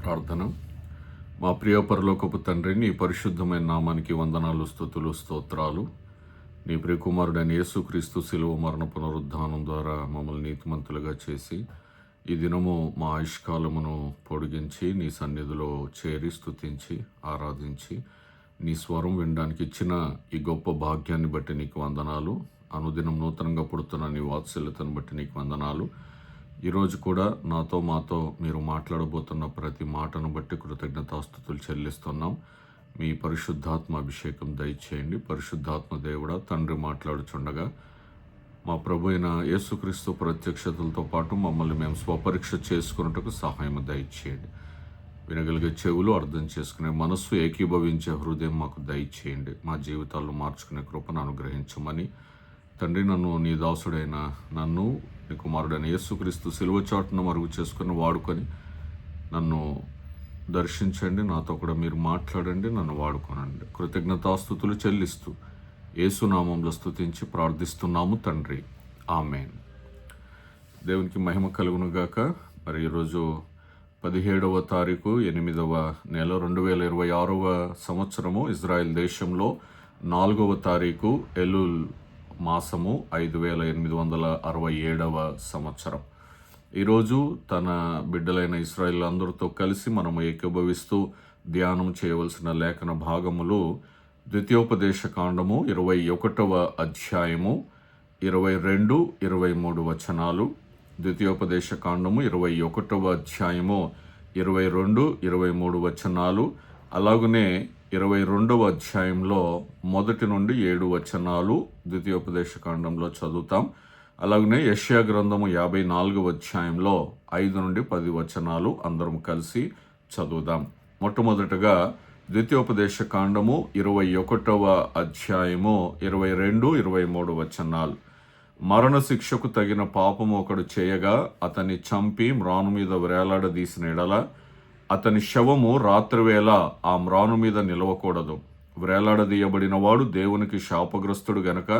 ప్రార్థన. మా ప్రియ పరలోకపు తండ్రి, నీ పరిశుద్ధమైన నామానికి వందనాలు, స్తుతులు, స్తోత్రాలు. నీ ప్రియకుమారుడైన యేసుక్రీస్తు శిలువ మరణ పునరుద్ధానం ద్వారా మమ్మల్ని నీతిమంతులుగా చేసి ఈ దినము మా ఆయుష్కాలమును పొడిగించి నీ సన్నిధిలో చేరి స్తుతించి ఆరాధించి నీ స్వరం వినడానికి ఇచ్చిన ఈ గొప్ప భాగ్యాన్ని బట్టి నీకు వందనాలు. అనుదినం నూతనంగా పుడుతున్న నీ వాత్సల్యతను బట్టి నీకు వందనాలు. ఈరోజు కూడా మాతో మీరు మాట్లాడబోతున్న ప్రతి మాటను బట్టి కృతజ్ఞతాస్తుతులు చెల్లిస్తున్నాం. మీ పరిశుద్ధాత్మ అభిషేకం దయచేయండి. పరిశుద్ధాత్మ దేవుడా, తండ్రి మాట్లాడుచుండగా మా ప్రభు అయిన యేసుక్రీస్తు ప్రత్యక్షతలతో పాటు మమ్మల్ని మేము స్వపరీక్ష చేసుకున్నట్టుకు సహాయం దయచేయండి. వినగలిగే చెవులు, అర్థం చేసుకునే మనస్సు, ఏకీభవించే హృదయం మాకు దయచేయండి. మా జీవితాల్లో మార్చుకునే కృపను అనుగ్రహించమని తండ్రి, నీ దాసుడైన నన్ను నీ కుమారుడైన యేసుక్రీస్తు సిలువ చాటును మరుగు చేసుకుని వాడుకొని నన్ను దర్శించండి. నాతో కూడా మీరు మాట్లాడండి, నన్ను వాడుకోనండి. కృతజ్ఞతాస్తుతులు చెల్లిస్తూ యేసునామంలో స్తుతించి ప్రార్థిస్తున్నాము తండ్రి, ఆమేన్. దేవునికి మహిమ కలుగును గాక. మరి ఈరోజు 17వ తారీఖు 8వ నెల 2026వ సంవత్సరము. ఇజ్రాయెల్ దేశంలో 4వ తారీఖు ఎలుల్ మాసము 5867వ సంవత్సరం. ఈరోజు తన బిడ్డలైన ఇశ్రాయేల్ అందరితో కలిసి మనము ఏకీభవిస్తూ ధ్యానం చేయవలసిన లేఖన భాగములు ద్వితీయోపదేశ కాండము 21వ అధ్యాయము 22, 23 వచనాలు. ద్వితీయోపదేశ కాండము 21వ అధ్యాయము 22, 23 వచనాలు. అలాగనే 22వ అధ్యాయంలో 1 నుండి 7 వచనాలు ద్వితీయోపదేశ కాండంలో చదువుతాం. అలాగనే యెషయా గ్రంథము 54వ అధ్యాయంలో 5 నుండి 10 వచనాలు అందరం కలిసి చదువుదాం. మొట్టమొదటగా ద్వితీయోపదేశ కాండము 21వ అధ్యాయము 22, 23 వచనాలు. మరణశిక్షకు తగిన పాపము ఒకడు చేయగా అతన్ని చంపి మ్రాను మీద వేలాడదీసిన ఎడల అతని శవము రాత్రివేళ ఆ మ్రాను మీద నిలవకూడదు. వేలాడదీయబడిన వాడు దేవునికి శాపగ్రస్తుడు గనక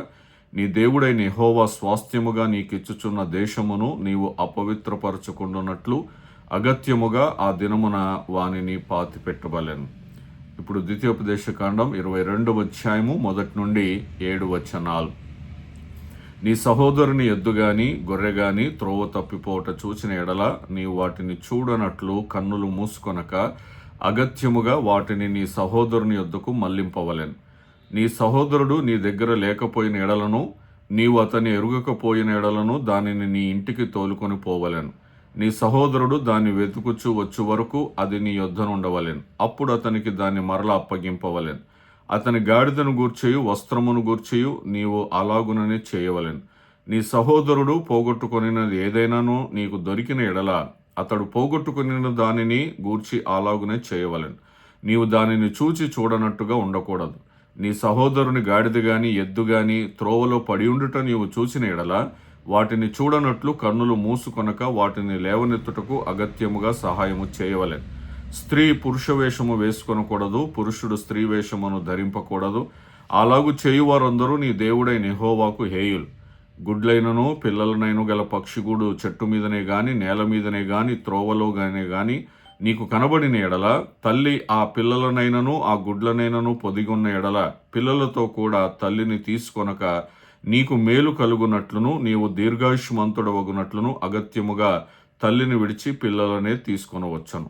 నీ దేవుడైన యెహోవా స్వాస్థ్యముగా నీకిచ్చుచున్న దేశమును నీవు అపవిత్రపరచుకుంటున్నట్లు అగత్యముగా ఆ దినమున వానిని పాతి పెట్టవలెను. ఇప్పుడు ద్వితీయోపదేశ కాండం 22వ అధ్యాయము 1 నుండి 7 వచనాలు. నీ సహోదరుని ఎద్దు గాని గొర్రె గాని త్రోవ తప్పిపోవట చూచిన ఎడల నీవు వాటిని చూడనట్లు కన్నులు మూసుకొనక అగత్యముగా వాటిని నీ సహోదరుని యొద్దకు మళ్లింపవలెను. నీ సహోదరుడు నీ దగ్గర లేకపోయిన ఎడలను, నీవు అతని ఎరుగకపోయిన ఎడలను దానిని నీ ఇంటికి తోలుకొని పోవలెను. నీ సహోదరుడు దాన్ని వెతుకుచూ వచ్చు వరకు అది నీ యొద్దనుండవలెను. అప్పుడు అతనికి దాన్ని మరల అప్పగింపవలెను. అతని గాడిదను గూర్చియు వస్త్రమును గూర్చియు నీవు అలాగుననే చేయవలెను. నీ సహోదరుడు పోగొట్టుకొనినది ఏదైనాను నీకు దొరికిన ఎడల అతడు పోగొట్టుకొనిన దానిని గూర్చి అలాగునే చేయవలెను. నీవు దానిని చూచి చూడనట్టుగా ఉండకూడదు. నీ సహోదరుని గాడిద గాని ఎద్దు గాని త్రోవలో పడి ఉండుట నీవు చూచిన ఎడల వాటిని చూడనట్లు కన్నులు మూసుకొనక వాటిని లేవనెత్తుటకు అగత్యముగా సహాయము చేయవలెను. స్త్రీ పురుష వేషము వేసుకొనకూడదు, పురుషుడు స్త్రీ వేషమును ధరింపకూడదు. అలాగు చేయువారందరూ నీ దేవుడైన యెహోవాకు హేయులు. గుడ్లైనను పిల్లలనైను గల పక్షిగూడు చెట్టు మీదనే గాని నేల మీదనే గాని త్రోవలోగానే గాని నీకు కనబడిన ఎడల తల్లి ఆ పిల్లలనైనను ఆ గుడ్లనైనను పొదిగున్న ఎడల పిల్లలతో కూడా తల్లిని తీసుకొనక నీకు మేలు కలుగునట్లును నీవు దీర్ఘాయుష్మంతుడవగునట్లును అగత్యముగా తల్లిని విడిచి పిల్లలనే తీసుకొనవచ్చును.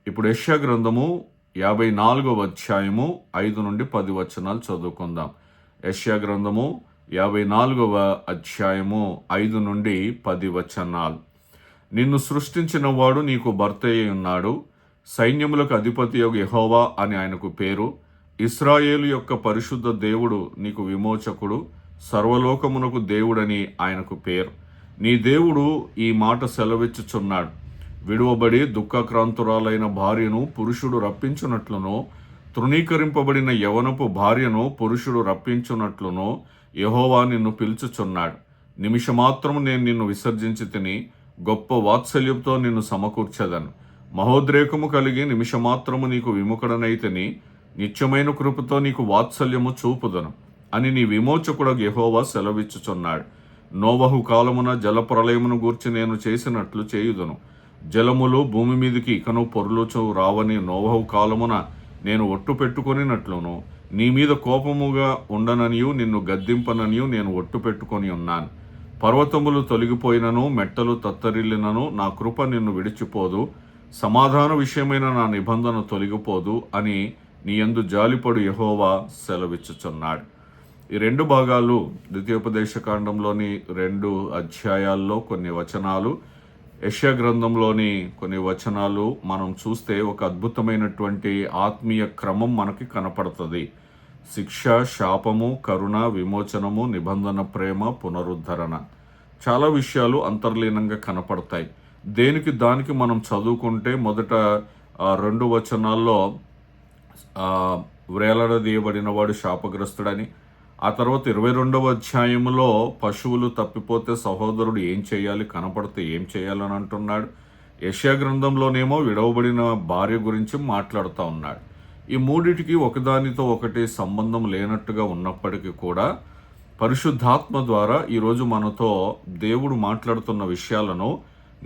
ఇప్పుడు యెషయా గ్రంథము 54వ అధ్యాయము 5 నుండి 10 వచనాలు చదువుకుందాం. యెషయా గ్రంథము 54వ అధ్యాయము 5 నుండి 10 వచనాలు. నిన్ను సృష్టించిన వాడు నీకు భర్తయ్య ఉన్నాడు. సైన్యములకు అధిపతియగు యెహోవా అని ఆయనకు పేరు. ఇశ్రాయేలు యొక్క పరిశుద్ధ దేవుడు నీకు విమోచకుడు. సర్వలోకమునకు దేవుడని ఆయనకు పేరు. నీ దేవుడు ఈ మాట సెలవిచ్చుచున్నాడు. విడువబడి దుఃఖక్రాంతురాలైన భార్యను పురుషుడు రప్పించున్నట్లునో, తృణీకరింపబడిన యవనపు భార్యను పురుషుడు రప్పించున్నట్లునో యెహోవా నిన్ను పిలుచుచున్నాడు. నిమిషమాత్రము నేను నిన్ను విసర్జించి తిని గొప్ప వాత్సల్యంతో నిన్ను సమకూర్చెదను. మహోద్రేకము కలిగి నిమిషమాత్రము నీకు విముఖుడనైతిని, నిత్యమైన కృపతో నీకు వాత్సల్యము చూపుదను అని నీ విమోచకుడగు యెహోవా సెలవిచ్చుచున్నాడు. నోవహు కాలమున జలప్రళయమును గూర్చి నేను చేసినట్లు చేయుదును. జలములు భూమి మీదికి ఇకను పొర్లుచు రావని నోవహు కాలమున నేను ఒట్టు పెట్టుకొనినట్లును నీ మీద కోపముగా ఉండననియు నిన్ను గద్దింపననియు నేను ఒట్టు పెట్టుకొని ఉన్నాను. పర్వతములు తొలగిపోయినను మెట్టలు తత్తరిల్లినను నా కృప నిన్ను విడిచిపోదు, సమాధాన విషయమైన నా నిబంధన తొలగిపోదు అని నీ యందు జాలిపడు యెహోవా సెలవిచ్చుచున్నాడు. ఈ 2 భాగాలు ద్వితీయోపదేశకాండంలోని 2 అధ్యాయాల్లో కొన్ని వచనాలు, యెషయా గ్రంథంలోని కొన్ని వచనాలు మనం చూస్తే ఒక అద్భుతమైనటువంటి ఆత్మీయ క్రమం మనకి కనపడుతుంది. శిక్ష, శాపము, కరుణ, విమోచనము, నిబంధన ప్రేమ, పునరుద్ధరణ, చాలా విషయాలు అంతర్లీనంగా కనపడతాయి. దేనికి దానికి మనం చదువుకుంటే మొదట 2 వచనాల్లో వ్రేలాడదీయబడిన వాడు శాపగ్రస్తుడని, ఆ తర్వాత 22వ అధ్యాయంలో పశువులు తప్పిపోతే సహోదరుడు ఏం చేయాలి, కనపడితే ఏం చేయాలని అంటున్నాడు. యెషయా గ్రంథంలోనేమో విడవబడిన భార్య గురించి మాట్లాడుతూ ఉన్నాడు. ఈ మూడిటికి ఒకదానితో ఒకటి సంబంధం లేనట్టుగా ఉన్నప్పటికీ కూడా పరిశుద్ధాత్మ ద్వారా ఈరోజు మనతో దేవుడు మాట్లాడుతున్న విషయాలను,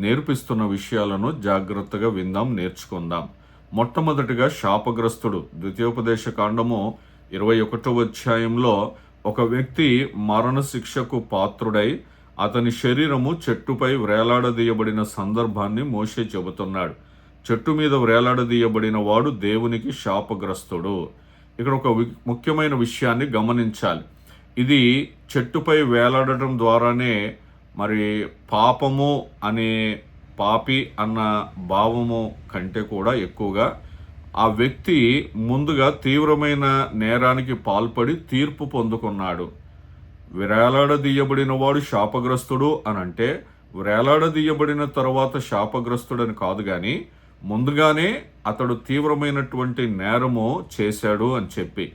నేర్పిస్తున్న విషయాలను జాగ్రత్తగా విందాం, నేర్చుకుందాం. మొట్టమొదటిగా శాపగ్రస్తుడు. ద్వితీయోపదేశకాండము 21వ అధ్యాయంలో ఒక వ్యక్తి మరణశిక్షకు పాత్రుడై అతని శరీరము చెట్టుపై వ్రేలాడదీయబడిన సందర్భాన్ని మోషే చెబుతున్నాడు. చెట్టు మీద వ్రేలాడదీయబడిన వాడు దేవునికి శాపగ్రస్తుడు. ఇక్కడ ఒక ముఖ్యమైన విషయాన్ని గమనించాలి. ఇది చెట్టుపై వేలాడటం ద్వారానే మరి పాపము అనే పాపి అన్న భావము కంటే కూడా ఎక్కువగా ఆ వ్యక్తి ముందుగా తీవ్రమైన నేరానికి పాల్పడి తీర్పు పొందుకున్నాడు. వ్రేలాడదీయబడిన వాడు శాపగ్రస్తుడు అని అంటే వ్రేలాడదీయబడిన తర్వాత శాపగ్రస్తుడని కాదు, కానీ ముందుగానే అతడు తీవ్రమైనటువంటి నేరము చేశాడు అని చెప్పి.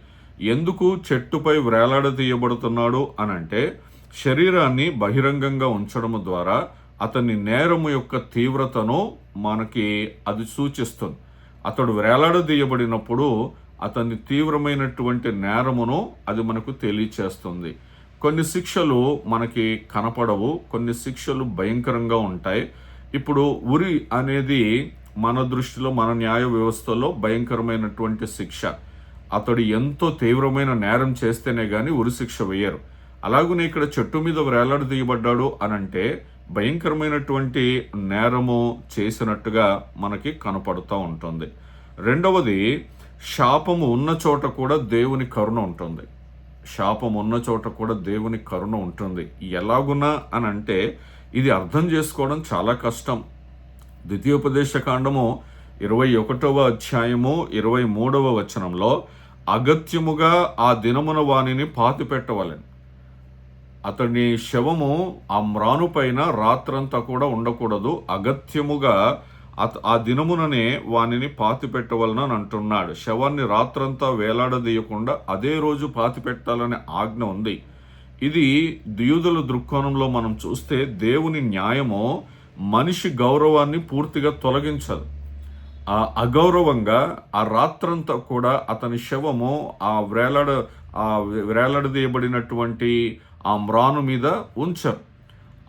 ఎందుకు చెట్టుపై వ్రేలాడదీయబడుతున్నాడు అని అంటే శరీరాన్ని బహిరంగంగా ఉంచడం ద్వారా అతని నేరము యొక్క తీవ్రతను మనకి అది సూచిస్తుంది. అతడు వ్రేలాడదీయబడినప్పుడు అతని తీవ్రమైనటువంటి నేరమును అది మనకు తెలియచేస్తుంది. కొన్ని శిక్షలు మనకి కనపడవు, కొన్ని శిక్షలు భయంకరంగా ఉంటాయి. ఇప్పుడు ఉరి అనేది మన దృష్టిలో, మన న్యాయ వ్యవస్థలో భయంకరమైనటువంటి శిక్ష. అతడు ఎంతో తీవ్రమైన నేరం చేస్తేనే కానీ ఉరి శిక్ష వేయరు. అలాగనే ఇక్కడ చెట్టు మీద వ్రేలాడదీయబడ్డాడు అని అంటే భయంకరమైనటువంటి నేరము చేసినట్టుగా మనకి కనపడుతూ ఉంటుంది. రెండవది, శాపము ఉన్న చోట కూడా దేవుని కరుణ ఉంటుంది. శాపం ఉన్న చోట కూడా దేవుని కరుణ ఉంటుంది. ఎలాగున్నా అని అంటే ఇది అర్థం చేసుకోవడం చాలా కష్టం. ద్వితీయోపదేశకాండము 21వ అధ్యాయము 23వ వచనంలో అగత్యముగా ఆ దినమున వానిని పాతిపెట్టవలెను. అతని శవము ఆ మ్రాను పైన రాత్రంతా కూడా ఉండకూడదు, అగత్యముగా ఆ దినముననే వానిని పాతిపెట్టవలనని అంటున్నాడు. శవాన్ని రాత్రంతా వేలాడదీయకుండా అదే రోజు పాతిపెట్టాలనే ఆజ్ఞ ఉంది. ఇది యూదుల దృక్కోణంలో మనం చూస్తే దేవుని న్యాయము మనిషి గౌరవాన్ని పూర్తిగా తొలగించదు. ఆ అగౌరవంగా ఆ రాత్రంతా కూడా అతని శవము ఆ వేలాడదీయబడినటువంటి ఆ మ్రాను మీద ఉంచరు.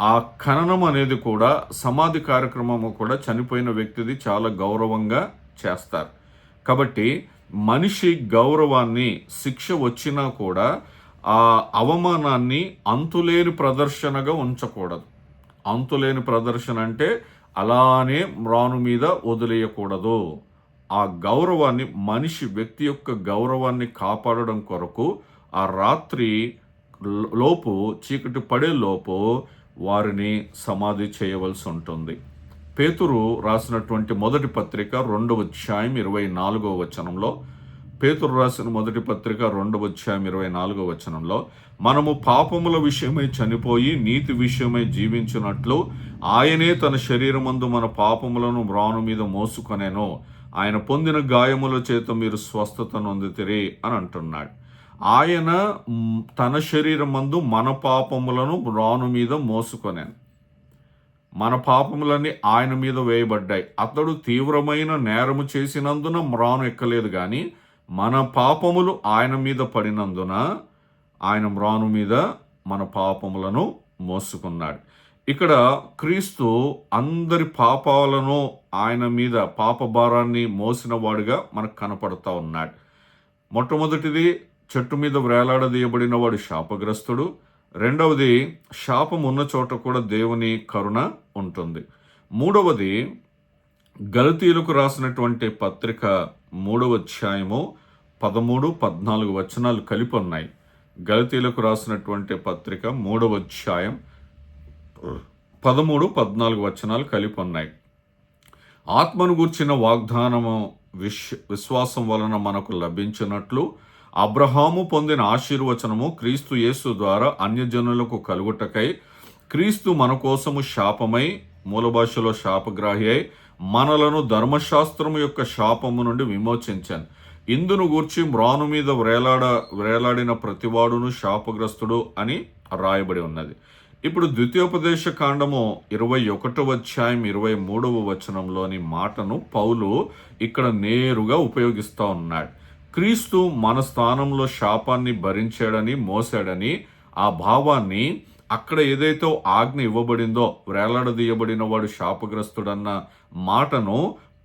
ఆ ఖననం అనేది కూడా, సమాధి కార్యక్రమము కూడా చనిపోయిన వ్యక్తిది చాలా గౌరవంగా చేస్తారు. కాబట్టి మనిషి గౌరవాన్ని శిక్ష వచ్చినా కూడా ఆ అవమానాన్ని అంతులేని ప్రదర్శనగా ఉంచకూడదు. అంతులేని ప్రదర్శన అంటే అలానే మ్రాను మీద వదిలేయకూడదు. ఆ గౌరవాన్ని, మనిషి వ్యక్తి యొక్క గౌరవాన్ని కాపాడడం కొరకు ఆ రాత్రి లోపు, చీకటి పడే లోపు వారిని సమాధి చేయవలసి ఉంటుంది. పేతురు రాసినటువంటి మొదటి పత్రిక 2వ అధ్యాయం 24వ వచనంలో, పేతురు రాసిన మొదటి పత్రిక 2వ అధ్యాయం 24వ వచనంలో, మనము పాపముల విషయమై చనిపోయి నీతి విషయమై జీవించినట్లు ఆయనే తన శరీరమందు మన పాపములను మ్రాను మీద మోసుకొనెను, ఆయన పొందిన గాయముల చేత మీరు స్వస్థత నొందితిరి అని అంటున్నాడు. ఆయన తన శరీరమందు మన పాపములను మ్రాను మీద మోసుకొనెను. మన పాపములన్నీ ఆయన మీద వేయబడ్డాయి. అతడు తీవ్రమైన నేరము చేసినందున మ్రాను ఎక్కలేదు, కానీ మన పాపములు ఆయన మీద పడినందున ఆయన మ్రాను మీద మన పాపములను మోసుకున్నాడు. ఇక్కడ క్రీస్తు అందరి పాపాలను ఆయన మీద పాప భారాన్ని మోసిన వాడుగా మనకు కనపడతా ఉన్నాడు. మొట్టమొదటిది, చెట్టు మీద వేలాడదీయబడిన వాడు శాపగ్రస్తుడు. రెండవది, శాపం ఉన్న చోట కూడా దేవుని కరుణ ఉంటుంది. మూడవది, గలతీయులకు రాసినటువంటి పత్రిక 3వ అధ్యాయము 13, 14 వచనాలు కలిపి ఉన్నాయి. గలతీయులకు రాసినటువంటి పత్రిక 3వ అధ్యాయం 13, 14 వచనాలు కలిపి ఉన్నాయి. ఆత్మను గూర్చిన వాగ్దానము విశ్వాసం వలన మనకు లభించినట్లు అబ్రహాము పొందిన ఆశీర్వచనము క్రీస్తు యేసు ద్వారా అన్యజనులకు కలుగుటకై క్రీస్తు మన కోసము శాపమై, మూల భాషలో శాపగ్రాహి అయి, మనలను ధర్మశాస్త్రము యొక్క శాపము నుండి విమోచించాను. ఇందును గూర్చి మ్రాను మీద వేలాడిన ప్రతివాడును శాపగ్రస్తుడు అని రాయబడి ఉన్నది. ఇప్పుడు ద్వితీయోపదేశ కాండము 21వ అధ్యాయం 23వ వచనంలోని మాటను పౌలు ఇక్కడ నేరుగా ఉపయోగిస్తూ ఉన్నాడు. క్రీస్తు మన స్థానంలో శాపాన్ని భరించాడని, మోసాడని ఆ భావాన్ని అక్కడ ఏదైతే ఆజ్ఞ ఇవ్వబడిందో వేలాడదీయబడిన వాడు శాపగ్రస్తుడన్న మాటను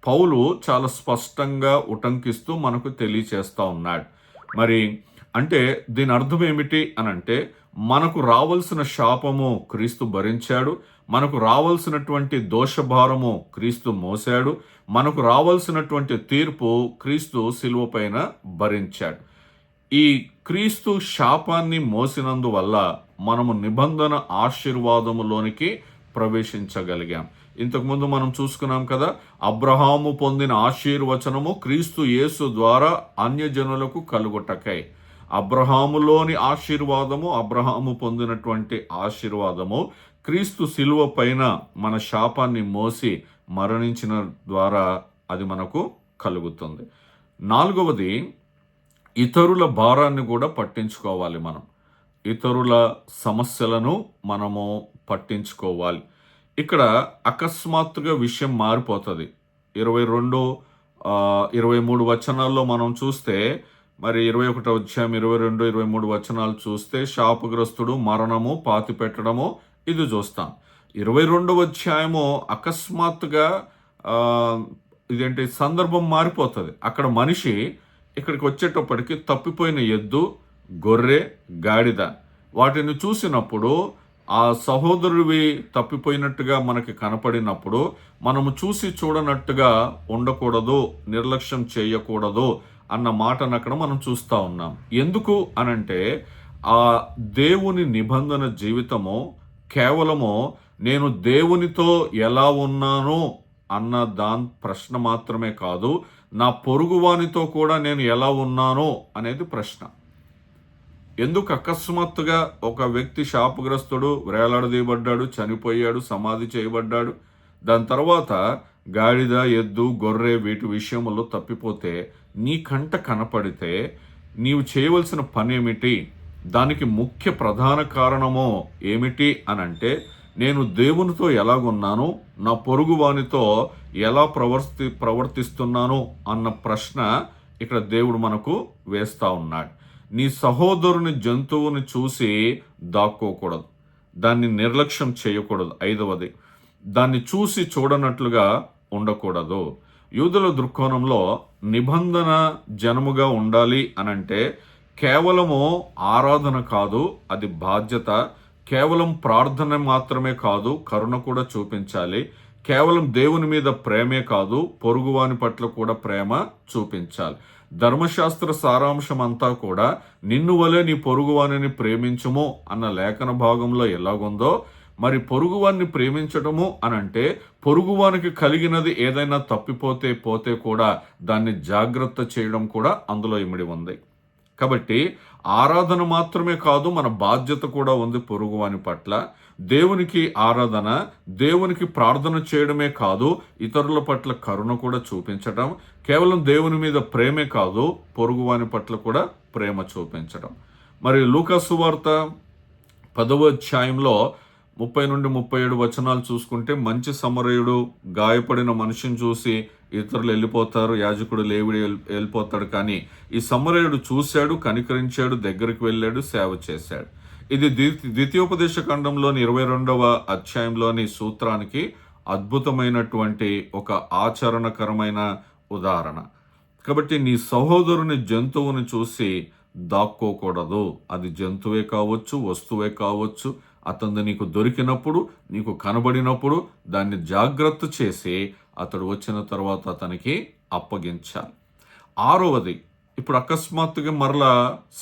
పౌలు చాలా స్పష్టంగా ఉటంకిస్తూ మనకు తెలియచేస్తూ ఉన్నాడు. మరి అంటే దీని అర్థం ఏమిటి అనంటే, మనకు రావాల్సిన శాపము క్రీస్తు భరించాడు, మనకు రావాల్సినటువంటి దోషభారము క్రీస్తు మోసాడు, మనకు రావాల్సినటువంటి తీర్పు క్రీస్తు శిలువ పైన భరించాడు. ఈ క్రీస్తు శాపాన్ని మోసినందువల్ల మనము నిబంధన ఆశీర్వాదములోనికి ప్రవేశించగలిగాం. ఇంతకుముందు మనం చూసుకున్నాం కదా, అబ్రహాము పొందిన ఆశీర్వచనము క్రీస్తు యేసు ద్వారా అన్యజనులకు కలుగుటకై. అబ్రహాములోని ఆశీర్వాదము, అబ్రహాము పొందినటువంటి ఆశీర్వాదము క్రీస్తు శిలువ పైన మన శాపాన్ని మోసి మరణించిన ద్వారా అది మనకు కలుగుతుంది. నాలుగవది, ఇతరుల భారాన్ని కూడా పట్టించుకోవాలి. మనం ఇతరుల సమస్యలను మనము పట్టించుకోవాలి. ఇక్కడ అకస్మాత్తుగా విషయం మారిపోతుంది. 22, 23 వచనాల్లో మనం చూస్తే, మరి 21వ అధ్యాయం 22, 23 వచనాలు చూస్తే శాపగ్రస్తుడు, మరణము, పాతి పెట్టడము ఇది చూస్తాం. 22వ అధ్యాయము అకస్మాత్తుగా ఇదేంటి సందర్భం మారిపోతుంది. అక్కడ మనిషి ఇక్కడికి వచ్చేటప్పటికి తప్పిపోయిన ఎద్దు, గొర్రె, గాడిద వాటిని చూసినప్పుడు ఆ సహోదరుడివి తప్పిపోయినట్టుగా మనకి కనపడినప్పుడు మనము చూసి చూడనట్టుగా ఉండకూడదు, నిర్లక్ష్యం చేయకూడదు అన్న మాటను అక్కడ మనం చూస్తూ ఉన్నాం. ఎందుకు అనంటే, ఆ దేవుని నిబంధన జీవితము కేవలము నేను దేవునితో ఎలా ఉన్నాను అన్న దాని ప్రశ్న మాత్రమే కాదు, నా పొరుగువానితో కూడా నేను ఎలా ఉన్నాను అనేది ప్రశ్న. ఎందుకు అకస్మాత్తుగా ఒక వ్యక్తి శాపగ్రస్తుడు, వేలాడదీయబడ్డాడు, చనిపోయాడు, సమాధి చేయబడ్డాడు, దాని తర్వాత గాడిద, ఎద్దు, గొర్రె వీటి విషయంలో తప్పిపోతే నీ కంట కనపడితే నీవు చేయవలసిన పని ఏమిటి? దానికి ముఖ్య ప్రధాన కారణము ఏమిటి అనంటే, నేను దేవునితో ఎలాగున్నాను, నా పొరుగు వానితో ఎలా ప్రవర్తిస్తున్నాను అన్న ప్రశ్న ఇక్కడ దేవుడు మనకు వేస్తూ ఉన్నాడు. నీ సహోదరుని జంతువుని చూసి దాక్కోకూడదు, దాన్ని నిర్లక్ష్యం చేయకూడదు. 5వది, దాన్ని చూసి చూడనట్లుగా ఉండకూడదు. యూదుల దృక్కోణంలో నిబంధన జనముగా ఉండాలి అనంటే కేవలము ఆరాధన కాదు, అది బాధ్యత. కేవలం ప్రార్థన మాత్రమే కాదు, కరుణ కూడా చూపించాలి. కేవలం దేవుని మీద ప్రేమే కాదు, పొరుగువాని పట్ల కూడా ప్రేమ చూపించాలి. ధర్మశాస్త్ర సారాంశం అంతా కూడా నిన్ను వలె నీ పొరుగువానిని ప్రేమించుము అన్న లేఖన భాగంలో ఎలాగుందో, మరి పొరుగువాన్ని ప్రేమించటము అనంటే పొరుగువానికి కలిగినది ఏదైనా పోతే కూడా దాన్ని జాగ్రత్త చేయడం కూడా అందులో ఇమిడి ఉంది. కాబట్టి ఆరాధన మాత్రమే కాదు, మన బాధ్యత కూడా ఉంది పొరుగువాని పట్ల. దేవునికి ఆరాధన, దేవునికి ప్రార్థన చేయడమే కాదు, ఇతరుల పట్ల కరుణ కూడా చూపించడం. కేవలం దేవుని మీద ప్రేమే కాదు, పొరుగువాని పట్ల కూడా ప్రేమ చూపించడం. మరి లూకా సువార్త 10వ అధ్యాయంలో 30 నుండి 37 వచనాలు చూసుకుంటే, మంచి సమరయుడు గాయపడిన మనిషిని చూసి ఇతరులు వెళ్ళిపోతారు, యాజకుడు లేవిడి వెళ్ళిపోతాడు. కానీ ఈ సమరయుడు చూశాడు, కనికరించాడు, దగ్గరికి వెళ్ళాడు, సేవ చేశాడు. ఇది ద్వితీయోపదేశ ఖండంలోని 22వ అధ్యాయంలోని సూత్రానికి అద్భుతమైనటువంటి ఒక ఆచరణకరమైన ఉదాహరణ. కాబట్టి నీ సహోదరుని జంతువుని చూసి దాక్కోకూడదు. అది జంతువే కావచ్చు, వస్తువే కావచ్చు. అతను నీకు దొరికినప్పుడు, నీకు కనబడినప్పుడు దాన్ని జాగ్రత్త చేసి అతడు వచ్చిన తర్వాత అతనికి అప్పగించాలి. 6వది, ఇప్పుడు అకస్మాత్తుగా మరలా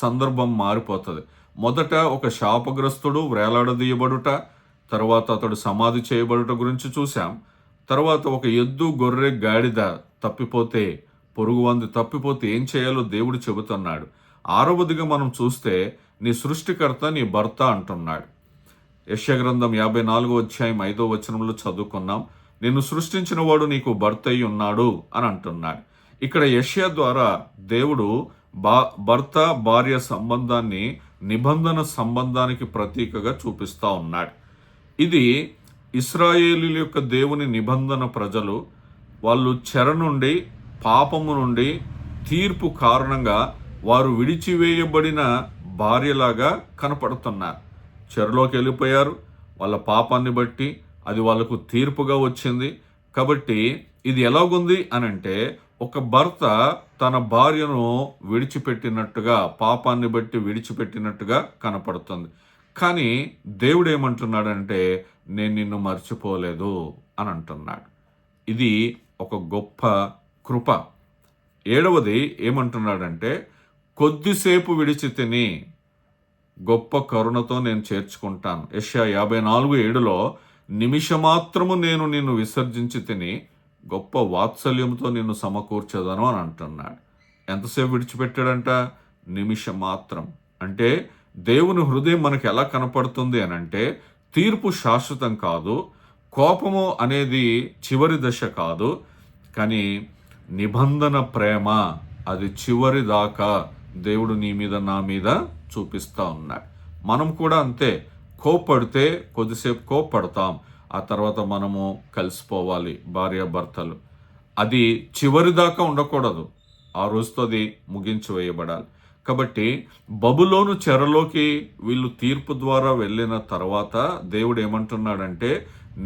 సందర్భం మారిపోతుంది. మొదట ఒక శాపగ్రస్తుడు వేలాడదీయబడుట, తర్వాత అతడు సమాధి చేయబడుట గురించి చూసాం. తర్వాత ఒక ఎద్దు, గొర్రె, గాడిద తప్పిపోతే, పొరుగువంది తప్పిపోతే ఏం చేయాలో దేవుడు చెబుతున్నాడు. 6వదిగా మనం చూస్తే నీ సృష్టికర్త నీ భర్త అంటున్నాడు. యెషయా గ్రంథం 54వ అధ్యాయం 5వ వచనంలో చదువుకున్నాం. నిన్ను సృష్టించిన వాడు నీకు భర్త అయి ఉన్నాడు అని అంటున్నాడు. ఇక్కడ యెషయా ద్వారా దేవుడు భర్త భార్య సంబంధాన్ని నిబంధన సంబంధానికి ప్రతీకగా చూపిస్తా ఉన్నాడు. ఇది ఇశ్రాయేలీయుల యొక్క దేవుని నిబంధన ప్రజలు. వాళ్ళు చెర నుండి, పాపము నుండి, తీర్పు కారణంగా వారు విడిచివేయబడిన భార్యలాగా కనపడుతున్నారు. చెరలోకి వెళ్ళిపోయారు. వాళ్ళ పాపాన్ని బట్టి అది వాళ్ళకు తీర్పుగా వచ్చింది. కాబట్టి ఇది ఎలాగుంది అనంటే, ఒక భర్త తన భార్యను విడిచిపెట్టినట్టుగా, పాపాన్ని బట్టి విడిచిపెట్టినట్టుగా కనపడుతుంది. కానీ దేవుడు ఏమంటున్నాడంటే, నేను నిన్ను మర్చిపోలేదు అని అంటున్నాడు. ఇది ఒక గొప్ప కృప. 7వది ఏమంటున్నాడంటే, కొద్దిసేపు విడిచి తిని గొప్ప కరుణతో నేను చేర్చుకుంటాను. యెషయా 54:7లో నిమిషమాత్రము నేను నిన్ను విసర్జించి తిని గొప్ప వాత్సల్యంతో నిన్ను సమకూర్చదను అని అంటున్నాడు. ఎంతసేపు విడిచిపెట్టాడంట? నిమిషం మాత్రం. అంటే దేవుని హృదయం మనకు ఎలా కనపడుతుంది అనంటే, తీర్పు శాశ్వతం కాదు, కోపము అనేది చివరి దశ కాదు, కానీ నిబంధన ప్రేమ అది చివరి దాకా దేవుడు నీ మీద నా మీద చూపిస్తూ ఉన్నాడు. మనం కూడా అంతే. కోప్పడితే కొద్దిసేపు కోప్పడతాం, ఆ తర్వాత మనము కలిసిపోవాలి భార్యాభర్తలు. అది చివరి దాకా ఉండకూడదు, ఆ రోజుతో అది ముగించి వేయబడాలి. కాబట్టి బబులోను చెరలోకి వీళ్ళు తీర్పు ద్వారా వెళ్ళిన తర్వాత దేవుడు ఏమంటున్నాడంటే,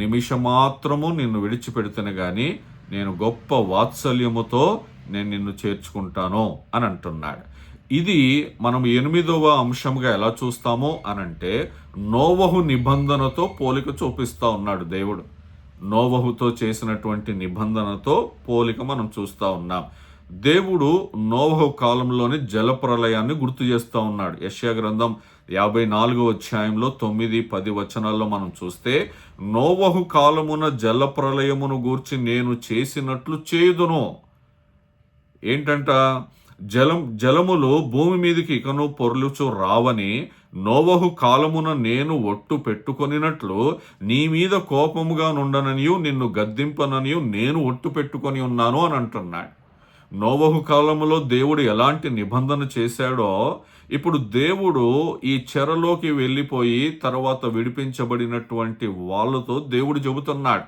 నిమిషమాత్రము నిన్ను విడిచిపెడితేనే కానీ నేను గొప్ప వాత్సల్యముతో నేను నిన్ను చేర్చుకుంటాను అని అంటున్నాడు. ఇది మనం 8వ అంశంగా ఎలా చూస్తామో అనంటే, నోవహు నిబంధనతో పోలిక చూపిస్తా ఉన్నాడు దేవుడు. నోవహుతో చేసినటువంటి నిబంధనతో పోలిక మనం చూస్తూ ఉన్నాం. దేవుడు నోవహు కాలంలోని జలప్రలయాన్ని గుర్తు చేస్తూ ఉన్నాడు. యెషయా గ్రంథం 54వ అధ్యాయంలో 9-10 వచనాల్లో మనం చూస్తే, నోవహు కాలమున జలప్రలయమును గూర్చి నేను చేసినట్లు చేయుదును. ఏంటంట? జలములు భూమి మీదకి ఇకను పొర్లుచు రావని, నోవహు కాలమున నేను ఒట్టు పెట్టుకొనినట్లు నీ మీద కోపముగా నుండననియు నిన్ను గద్దింపననియు నేను ఒట్టు పెట్టుకొని ఉన్నాను అని అంటున్నాడు. నోవహు కాలములో దేవుడు ఎలాంటి నిబంధన చేశాడో, ఇప్పుడు దేవుడు ఈ చెరలోకి వెళ్ళిపోయి తర్వాత విడిపించబడినటువంటి వాళ్ళతో దేవుడు చెబుతున్నాడు,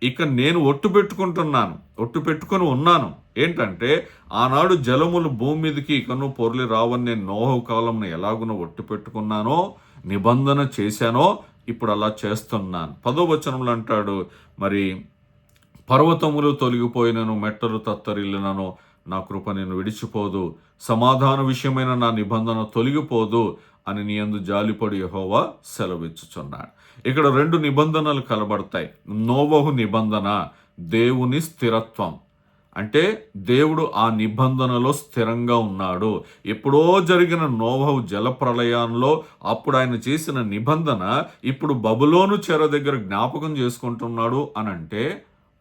ఇక నేను ఒట్టు పెట్టుకుంటున్నాను, ఒట్టు పెట్టుకొని ఉన్నాను. ఏంటంటే, ఆనాడు జలములు భూమి మీదకి ఇకను పొర్లి రావని నేను నోవహు కాలంలో ఎలాగున ఒట్టు పెట్టుకున్నానో, నిబంధన చేశానో, ఇప్పుడు అలా చేస్తున్నాను. 10వ వచనంలో అంటాడు, మరి పర్వతములు తొలగిపోయినను, మెట్టలు తత్తరిల్లినను, నా కృప నేను విడిచిపోదు, సమాధాన విషయమైన నా నిబంధన తొలగిపోదు అని నీ యందు జాలిపడి యెహోవా సెలవిచ్చుచున్నాడు. ఇక్కడ 2 నిబంధనలు కనబడతాయి. నోవహు నిబంధన, దేవుని స్థిరత్వం. అంటే దేవుడు ఆ నిబంధనలో స్థిరంగా ఉన్నాడు. ఎప్పుడో జరిగిన నోవహు జలప్రలయంలో అప్పుడు ఆయన చేసిన నిబంధన ఇప్పుడు బబులోను చెర దగ్గర జ్ఞాపకం చేసుకుంటున్నాడు అని అంటే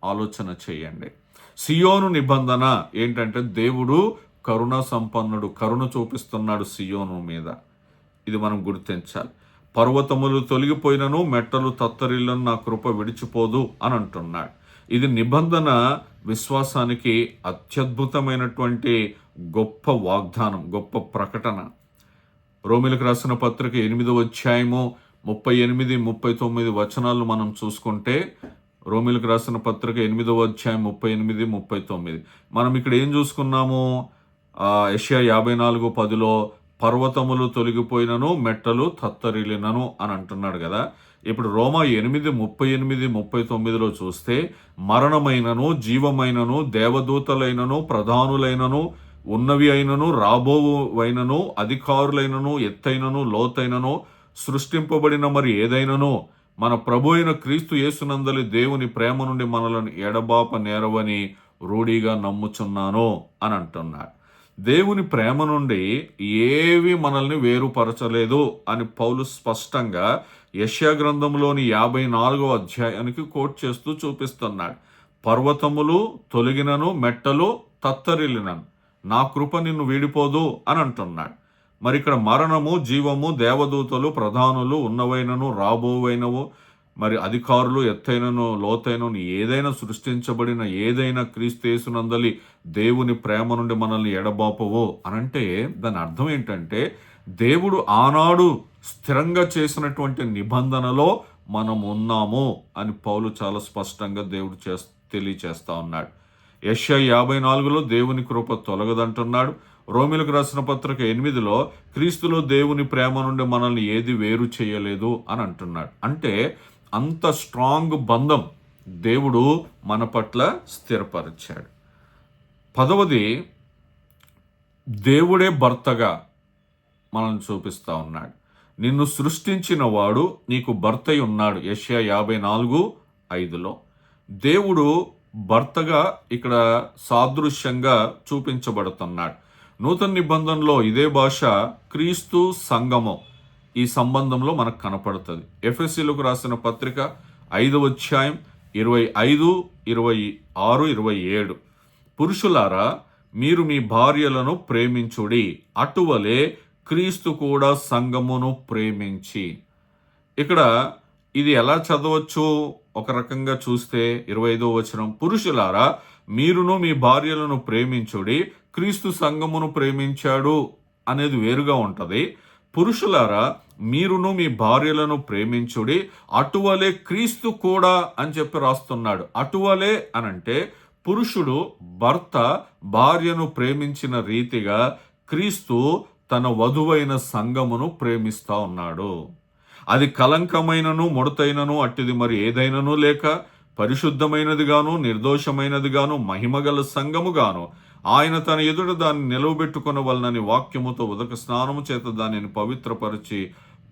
ఆలోచన చేయండి. సియోను నిబంధన ఏంటంటే, దేవుడు కరుణ సంపన్నుడు, కరుణ చూపిస్తున్నాడు సియోను మీద. ఇది మనం గుర్తించాలి. పర్వతములు తొలగిపోయినను, మెట్టలు తత్తరిల్లను, నా కృప విడిచిపోదు అని అంటున్నాడు. ఇది నిబంధన విశ్వాసానికి అత్యద్భుతమైనటువంటి గొప్ప వాగ్దానం, గొప్ప ప్రకటన. రోమీయులకు రాసిన పత్రిక 8వ అధ్యాయము 38-39 వచనాలు మనం చూసుకుంటే, రోమీయులకు రాసిన పత్రిక 8వ అధ్యాయం 38-39 మనం ఇక్కడ ఏం చూసుకున్నాము? యెషయా 54:10లో పర్వతములు తొలగిపోయినను మెట్టలు తత్తరిల్లినను అని అంటున్నాడు కదా. ఇప్పుడు రోమా 8:38-39 చూస్తే మరణమైనను జీవమైనను దేవదూతలైనను ప్రధానులైనను ఉన్నవి అయినను రాబోవైనను అధికారులైనను ఎత్తైనను లోతైనను సృష్టింపబడిన మరి ఏదైనను మన ప్రభు అయిన క్రీస్తు యేసునందలి దేవుని ప్రేమ నుండి మనలను ఎడబాప నేరవని రూఢిగా నమ్ముచున్నాను అని అంటున్నాడు. దేవుని ప్రేమ నుండి ఏవి మనల్ని వేరుపరచలేదు అని పౌలు స్పష్టంగా యెషయా గ్రంథంలోని 54వ అధ్యాయానికి కోట్ చేస్తూ చూపిస్తున్నాడు. పర్వతములు తొలగినను మెట్టలు తత్తరిల్లినను, నా కృప నిన్ను వీడిపోదు అని అంటున్నాడు. మరి ఇక్కడ మరణము జీవము దేవదూతలు ప్రధానులు ఉన్నవైనను రాబోవైనవు మరి అధికారులు ఎత్తైనను లోతైనను ఏదైనా సృష్టించబడిన ఏదైనా క్రీస్తు యేసునందలి దేవుని ప్రేమ నుండి మనల్ని ఎడబాపవు అనంటే దాని అర్థం ఏంటంటే దేవుడు ఆనాడు స్థిరంగా చేసినటువంటి నిబంధనలో మనం ఉన్నాము అని పౌలు చాలా స్పష్టంగా దేవుడు తెలియచేస్తా ఉన్నాడు. యెషయా 54లో దేవుని కృప తొలగదంటున్నాడు. రోమిలకు రాసిన పత్రిక 8లో క్రీస్తులో దేవుని ప్రేమ నుండి మనల్ని ఏది వేరు చేయలేదు అని అంటున్నాడు. అంటే అంత స్ట్రాంగ్ బంధం దేవుడు మన పట్ల స్థిరపరిచాడు. 10వది, దేవుడే భర్తగా మనల్ని చూపిస్తా ఉన్నాడు. నిన్ను సృష్టించిన వాడు నీకు భర్తై ఉన్నాడు. యెషయా 54:5లో దేవుడు భర్తగా ఇక్కడ సాదృశ్యంగా చూపించబడుతున్నాడు. నూతన నిబంధనలో ఇదే భాష క్రీస్తు సంఘము ఈ సంబంధంలో మనకు కనపడుతుంది. ఎఫెసీలకు రాసిన పత్రిక 5వ అధ్యాయం 25, 26, 27 పురుషులారా మీరు మీ భార్యలను ప్రేమించుడి, అటువలే క్రీస్తు కూడా సంఘమును ప్రేమించి. ఇక్కడ ఇది ఎలా చదవచ్చు ఒక రకంగా చూస్తే 25వ వచనం, పురుషులారా మీరును మీ భార్యలను ప్రేమించుడి, క్రీస్తు సంఘమును ప్రేమించాడు అనేది వేరుగా ఉంటది. పురుషులారా మీరును మీ భార్యలను ప్రేమించుడి, అటువలే క్రీస్తు కూడా అని చెప్పి రాస్తున్నాడు. అటువలే అనంటే పురుషుడు భర్త భార్యను ప్రేమించిన రీతిగా క్రీస్తు తన వధువైన సంఘమును ప్రేమిస్తా ఉన్నాడు. అది కలంకమైనను ముడతైనను అట్టిది మరి ఏదైనను లేక పరిశుద్ధమైనదిగాను నిర్దోషమైనదిగాను మహిమగల సంఘముగాను ఆయన తన ఎదుట దాన్ని నిలవబెట్టుకొనవలనని వాక్యముతో ఉదక స్నానము చేత దానిని పవిత్రపరిచి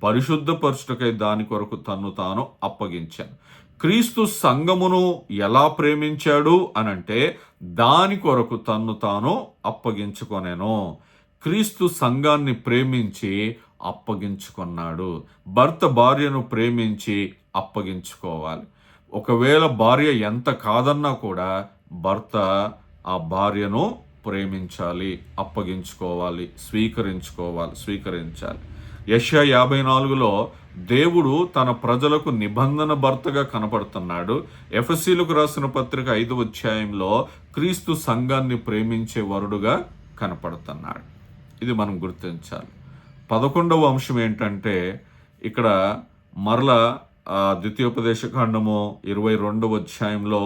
పరిశుద్ధపరచుటకై దాని కొరకు తన్ను తాను అప్పగించాను. క్రీస్తు సంఘమును ఎలా ప్రేమించాడు అనంటే దాని కొరకు తన్ను తాను అప్పగించుకొనెను. క్రీస్తు సంఘాన్ని ప్రేమించి అప్పగించుకున్నాడు. భర్త భార్యను ప్రేమించి అప్పగించుకోవాలి. ఒకవేళ భార్య ఎంత కాదన్నా కూడా భర్త ఆ భార్యను ప్రేమించాలి, అప్పగించుకోవాలి, స్వీకరించాలి. యెషయా 54లో దేవుడు తన ప్రజలకు నిబంధన భర్తగా కనపడుతున్నాడు. ఎఫెసీలకు రాసిన పత్రిక 5వ అధ్యాయంలో క్రీస్తు సంఘాన్ని ప్రేమించే వరుడుగా కనపడుతున్నాడు. ఇది మనం గుర్తించాలి. 11వ అంశం ఏంటంటే ఇక్కడ మరలా ద్వితీయోపదేశకాండము 22వ అధ్యాయంలో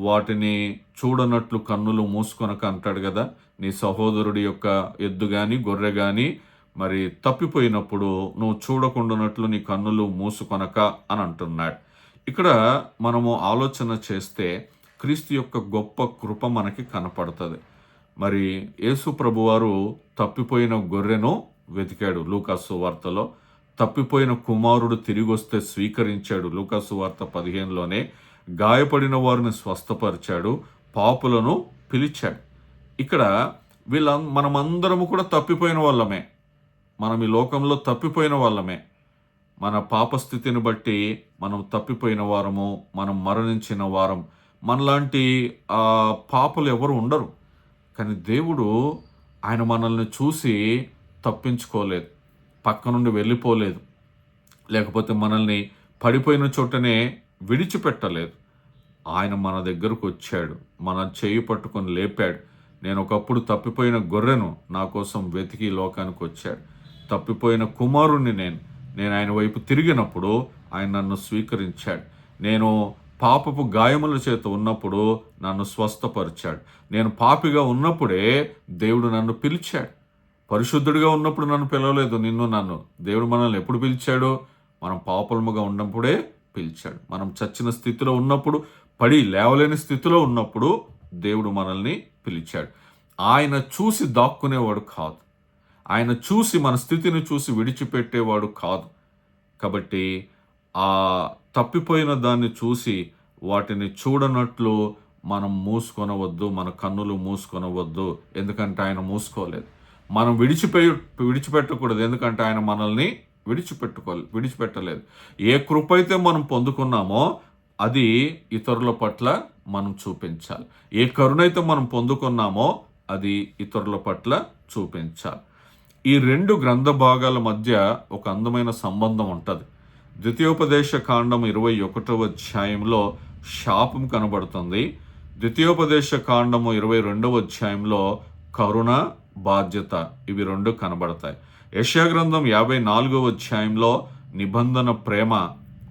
వాటిని చూడనట్లు కన్నులు మూసుకొనక అంటాడు కదా. నీ సహోదరుడి యొక్క ఎద్దు గాని గొర్రె గాని మరి తప్పిపోయినప్పుడు నువ్వు చూడకుండానట్లు నీ కన్నులు మూసుకొనక అని అంటున్నాడు. ఇక్కడ మనము ఆలోచన చేస్తే క్రీస్తు యొక్క గొప్ప కృప మనకి కనపడుతుంది. మరి యేసు ప్రభువారు తప్పిపోయిన గొర్రెను వెతికాడు లూకాసు వార్తలో. తప్పిపోయిన కుమారుడు తిరిగి వస్తే స్వీకరించాడు లూకాసు వార్త 15లోనే. గాయపడిన వారిని స్వస్థపరిచాడు, పాపులను పిలిచాడు. ఇక్కడ మనమందరము కూడా తప్పిపోయిన వాళ్ళమే. మనం ఈ లోకంలో తప్పిపోయిన వాళ్ళమే. మన పాపస్థితిని బట్టి మనం తప్పిపోయిన వారము, మనం మరణించిన వారం. మనలాంటి పాపలు ఎవరు ఉండరు. కానీ దేవుడు ఆయన మనల్ని చూసి తప్పించుకోలేదు, పక్క నుండి వెళ్ళిపోలేదు, లేకపోతే మనల్ని పడిపోయిన చోటనే విడిచిపెట్టలేదు. ఆయన మన దగ్గరకు వచ్చాడు, మన చేయి పట్టుకొని లేపాడు. నేను ఒకప్పుడు తప్పిపోయిన గొర్రెను నా కోసం వెతికి లోకానికి వచ్చాడు. తప్పిపోయిన కుమారుణ్ణి నేను ఆయన వైపు తిరిగినప్పుడు ఆయన నన్ను స్వీకరించాడు. నేను పాపపు గాయముల చేత ఉన్నప్పుడు నన్ను స్వస్థపరిచాడు. నేను పాపిగా ఉన్నప్పుడే దేవుడు నన్ను పిలిచాడు. పరిశుద్ధుడిగా ఉన్నప్పుడు నన్ను పిలవలేదు, నన్ను దేవుడు మనల్ని ఎప్పుడు పిలిచాడు? మనం పాపలముగా ఉన్నప్పుడే పిలిచాడు. మనం చచ్చిన స్థితిలో ఉన్నప్పుడు, పడి లేవలేని స్థితిలో ఉన్నప్పుడు దేవుడు మనల్ని పిలిచాడు. ఆయన చూసి దాక్కునేవాడు కాదు. ఆయన చూసి మన స్థితిని చూసి విడిచిపెట్టేవాడు కాదు. కాబట్టి ఆ తప్పిపోయిన దాన్ని చూసి వాటిని చూడనట్లు మనం మూసుకొనవద్దు, మన కన్నులు మూసుకొనవద్దు. ఎందుకంటే ఆయన మూసుకోలేదు. మనం విడిచిపెట్టకూడదు, ఎందుకంటే ఆయన మనల్ని విడిచిపెట్టలేదు. ఏ కృప అయితే మనం పొందుకున్నామో అది ఇతరుల పట్ల మనం చూపించాలి. ఏ కరుణైతే మనం పొందుకున్నామో అది ఇతరుల పట్ల చూపించాలి. ఈ రెండు గ్రంథ భాగాల మధ్య ఒక అందమైన సంబంధం ఉంటుంది. ద్వితీయోపదేశ కాండం 21వ అధ్యాయంలో శాపం కనబడుతుంది. ద్వితీయోపదేశ కాండము 22వ అధ్యాయంలో కరుణ, బాధ్యత, ఇవి రెండు కనబడతాయి. యెషయా గ్రంథం 54వ అధ్యాయంలో నిబంధన, ప్రేమ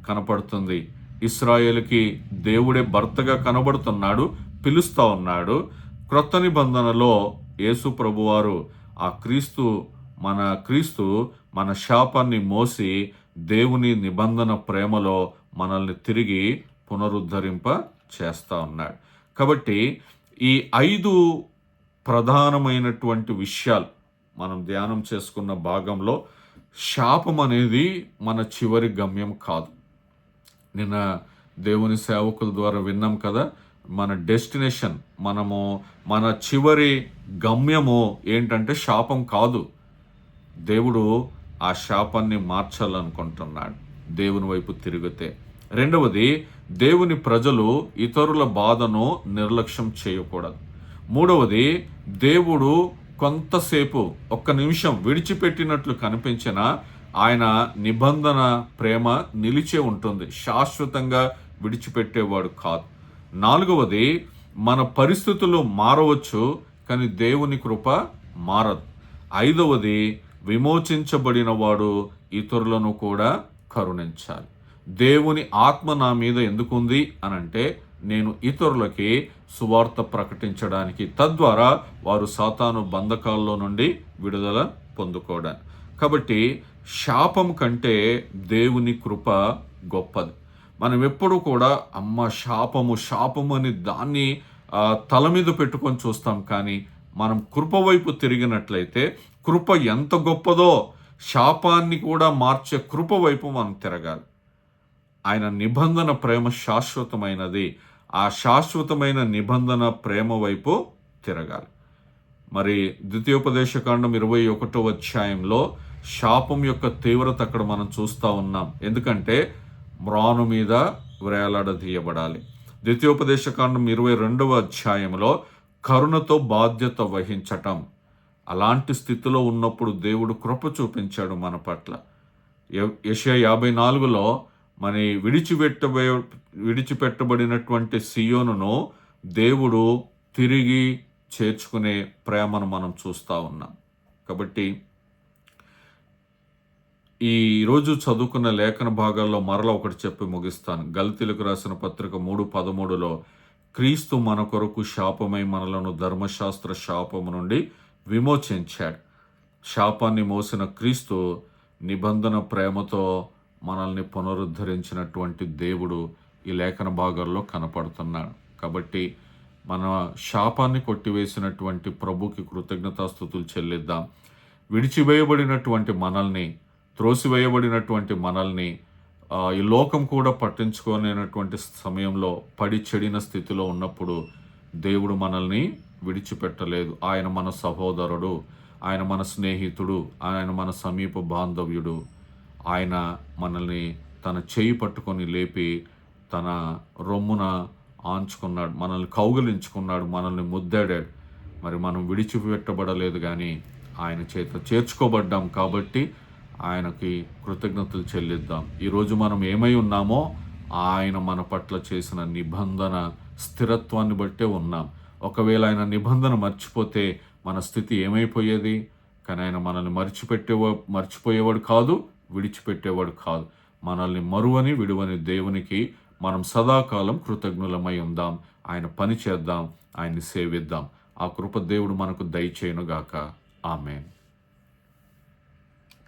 కనపడుతుంది. ఇశ్రాయేలుకి దేవుడే భర్తగా కనబడుతున్నాడు, పిలుస్తా ఉన్నాడు. క్రొత్త నిబంధనలో యేసు ప్రభువారు ఆ క్రీస్తు మన శాపాన్ని మోసి దేవుని నిబంధన ప్రేమలో మనల్ని తిరిగి పునరుద్ధరింప చేస్తా ఉన్నాడు. కాబట్టి ఈ 5 ప్రధానమైనటువంటి విషయాలు మనం ధ్యానం చేసుకున్న భాగంలో శాపం అనేది మన చివరి గమ్యం కాదు. నిన్న దేవుని సేవకుల ద్వారా విన్నాం కదా, మన డెస్టినేషన్, మన చివరి గమ్యము ఏంటంటే శాపం కాదు. దేవుడు ఆ శాపాన్ని మార్చాలనుకుంటున్నాడు దేవుని వైపు తిరిగితే. రెండవది, దేవుని ప్రజలు ఇతరుల బాధను నిర్లక్ష్యం చేయకూడదు. మూడవది, దేవుడు కొంతసేపు, ఒక్క నిమిషం విడిచిపెట్టినట్లు కనిపించిన ఆయన నిబంధన ప్రేమ నిలిచే ఉంటుంది, శాశ్వతంగా విడిచిపెట్టేవాడు కాదు. నాలుగవది, మన పరిస్థితులు మారవచ్చు కానీ దేవుని కృప మారదు. ఐదవది, విమోచించబడిన వాడు ఇతరులను కూడా కరుణించాలి. దేవుని ఆత్మ నా మీద ఎందుకుంది అనంటే నేను ఇతరులకి సువార్త ప్రకటించడానికి, తద్వారా వారు సాతాను బంధకాల్లో నుండి విడుదల పొందుకోవడానికి. కాబట్టి శాపం కంటే దేవుని కృప గొప్పది. మనం ఎప్పుడు కూడా శాపము అని దాన్ని తల మీద పెట్టుకొని చూస్తాం. కానీ మనం కృప వైపు తిరిగినట్లయితే కృప ఎంత గొప్పదో, శాపాన్ని కూడా మార్చే కృప వైపు మనం తిరగాలి. ఆయన నిబంధన ప్రేమ శాశ్వతమైనది. ఆ శాశ్వతమైన నిబంధన ప్రేమ వైపు తిరగాలి. మరి ద్వితీయోపదేశకాండం 21వ అధ్యాయంలో శాపం యొక్క తీవ్రత అక్కడ మనం చూస్తూ ఉన్నాం. ఎందుకంటే మ్రాను మీద వేలాడదీయబడాలి. ద్వితీయోపదేశకాండం 22వ అధ్యాయంలో కరుణతో బాధ్యత వహించటం. అలాంటి స్థితిలో ఉన్నప్పుడు దేవుడు కృప చూపించాడు మన పట్ల. యెషయా 54లో మన విడిచిపెట్టబడినటువంటి సియోనును దేవుడు తిరిగి చేర్చుకునే ప్రేమను మనం చూస్తూ ఉన్నాం. కాబట్టి ఈ రోజు చదువుకున్న లేఖన భాగాల్లో మరలా ఒకటి చెప్పి ముగిస్తాను. గలతీయులకు రాసిన పత్రిక 3:13లో క్రీస్తు మన కొరకు శాపమై మనలను ధర్మశాస్త్ర శాపము నుండి విమోచించాడు. శాపాన్ని మోసిన క్రీస్తు నిబంధన ప్రేమతో మనల్ని పునరుద్ధరించినటువంటి దేవుడు ఈ లేఖన భాగాల్లో కనపడుతున్నాడు. కాబట్టి మన శాపాన్ని కొట్టివేసినటువంటి ప్రభుకి కృతజ్ఞతాస్తుతులు చెల్లిద్దాం. విడిచివేయబడినటువంటి మనల్ని, త్రోసివేయబడినటువంటి మనల్ని ఈ లోకం కూడా పట్టించుకోలేనటువంటి సమయంలో పడి చెడిన స్థితిలో ఉన్నప్పుడు దేవుడు మనల్ని విడిచిపెట్టలేదు. ఆయన మన సహోదరుడు, ఆయన మన స్నేహితుడు, ఆయన మన సమీప బాంధవ్యుడు. ఆయన మనల్ని తన చేయి పట్టుకొని లేపి తన రొమ్మున ఆంచుకున్నాడు, మనల్ని కౌగిలించుకున్నాడు, మనల్ని ముద్దాడాడు. మరి మనం విడిచిపెట్టబడలేదు కానీ ఆయన చేత చేర్చుకోబడ్డాం. కాబట్టి ఆయనకి కృతజ్ఞతలు చెల్లిద్దాం. ఈరోజు మనం ఏమై ఉన్నామో ఆయన మన పట్ల చేసిన నిబంధన స్థిరత్వాన్ని బట్టే ఉన్నాం. ఒకవేళ ఆయన నిబంధన మర్చిపోతే మన స్థితి ఏమైపోయేది? కానీ ఆయన మనల్ని మర్చిపోయేవాడు కాదు, విడిచిపెట్టేవాడు కాదు. మనల్ని మరువని విడువని దేవునికి మనం సదాకాలం కృతజ్ఞులమై ఉందాం. ఆయన పని చేద్దాం, ఆయన్ని సేవిద్దాం. ఆ కృప దేవుడు మనకు దయచేయునుగాక. ఆమేన్.